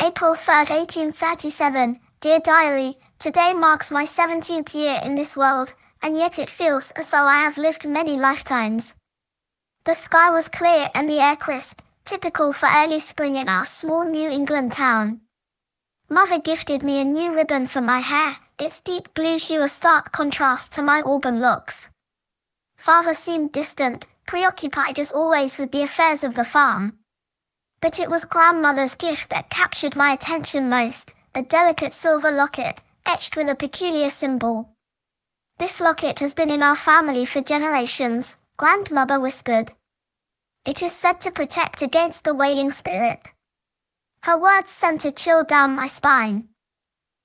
April 3, 1837, Dear Diary, today marks my 17th year in this world, and yet it feels as though I have lived many lifetimes. The sky was clear and the air crisp, typical for early spring in our small New England town. Mother gifted me a new ribbon for my hair, its deep blue hue a stark contrast to my auburn locks. Father seemed distant, preoccupied as always with the affairs of the farm. But it was grandmother's gift that captured my attention most, a delicate silver locket, etched with a peculiar symbol. This locket has been in our family for generations, grandmother whispered. It is said to protect against the Wailing Spirit. Her words sent a chill down my spine.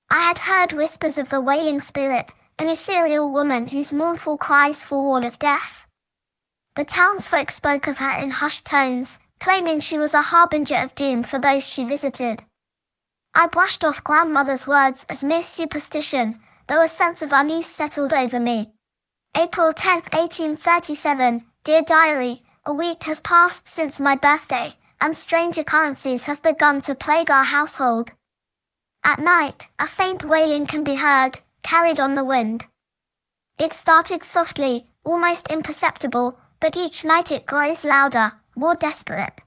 I had heard whispers of the Wailing Spirit, an ethereal woman whose mournful cries forewarned of death. The townsfolk spoke of her in hushed tones, claiming she was a harbinger of doom for those she visited. I brushed off grandmother's words as mere superstition, though a sense of unease settled over me. April 10, 1837, Dear Diary, a week has passed since my birthday, and strange occurrences have begun to plague our household. At night, a faint wailing can be heard, carried on the wind. It started softly, almost imperceptible, but each night it grows louder, more desperate.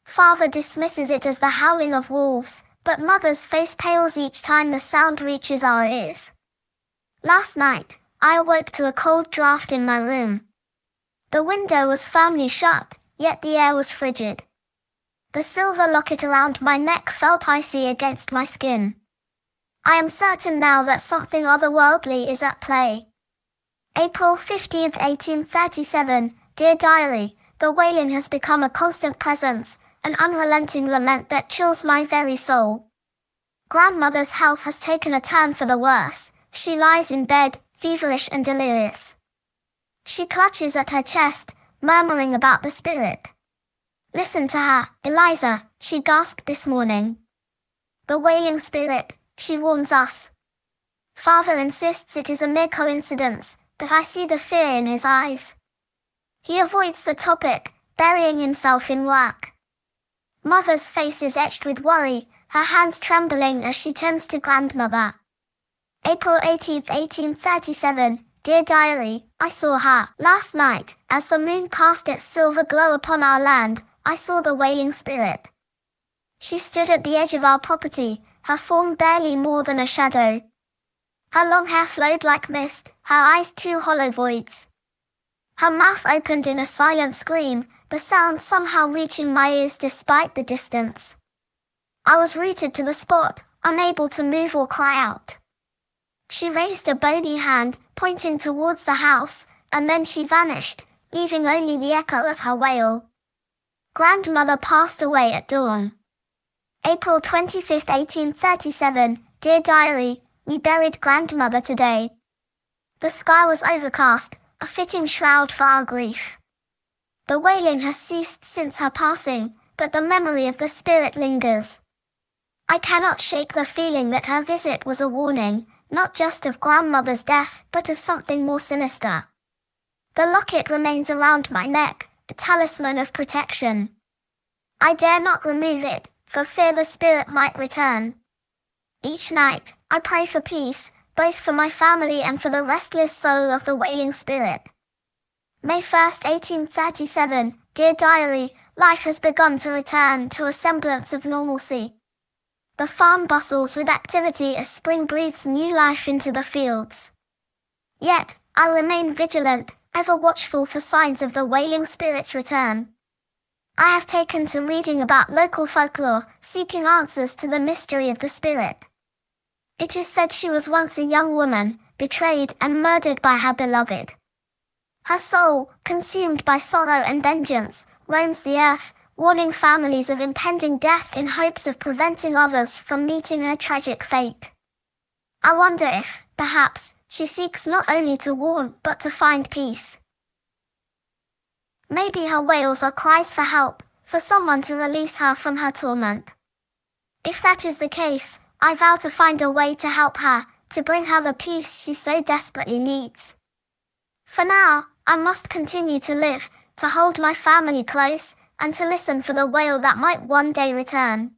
Father dismisses it as the howling of wolves, but mother's face pales each time the sound reaches our ears. Last night, I awoke to a cold draft in my room. The window was firmly shut, yet the air was frigid. The silver locket around my neck felt icy against my skin. I am certain now that something otherworldly is at play. April 15, 1837, Dear Diary, the wailing has become a constant presence, an unrelenting lament that chills my very soul. Grandmother's health has taken a turn for the worse. She lies in bed, feverish and delirious. She clutches at her chest, murmuring about the spirit. Listen to her, Eliza, she gasped this morning. The Wailing Spirit, she warns us. Father insists it is a mere coincidence, but I see the fear in his eyes. He avoids the topic, burying himself in work. Mother's face is etched with worry, her hands trembling as she turns to grandmother. April 18, 1837, Dear Diary, I saw her. Last night, as the moon cast its silver glow upon our land, I saw the Wailing Spirit. She stood at the edge of our property, her form barely more than a shadow. Her long hair flowed like mist, her eyes two hollow voids. Her mouth opened in a silent scream, the sound somehow reaching my ears despite the distance. I was rooted to the spot, unable to move or cry out. She raised a bony hand, pointing towards the house, and then she vanished, leaving only the echo of her wail. Grandmother passed away at dawn. April 25, 1837, Dear Diary, we buried grandmother today. The sky was overcast, a fitting shroud for our grief. The wailing has ceased since her passing, but the memory of the spirit lingers. I cannot shake the feeling that her visit was a warning, not just of grandmother's death, but of something more sinister. The locket remains around my neck, a talisman of protection. I dare not remove it, for fear the spirit might return. Each night, I pray for peace, both for my family and for the restless soul of the Wailing Spirit. May 1st, 1837, Dear Diary, life has begun to return to a semblance of normalcy. The farm bustles with activity as spring breathes new life into the fields. Yet, I remain vigilant, ever watchful for signs of the Wailing Spirit's return. I have taken to reading about local folklore, seeking answers to the mystery of the spirit. It is said she was once a young woman, betrayed and murdered by her beloved. Her soul, consumed by sorrow and vengeance, roams the earth, warning families of impending death in hopes of preventing others from meeting her tragic fate. I wonder if, perhaps, she seeks not only to warn but to find peace. Maybe her wails are cries for help, for someone to release her from her torment. If that is the case, I vow to find a way to help her, to bring her the peace she so desperately needs. For now, I must continue to live, to hold my family close, and to listen for the wail that might one day return.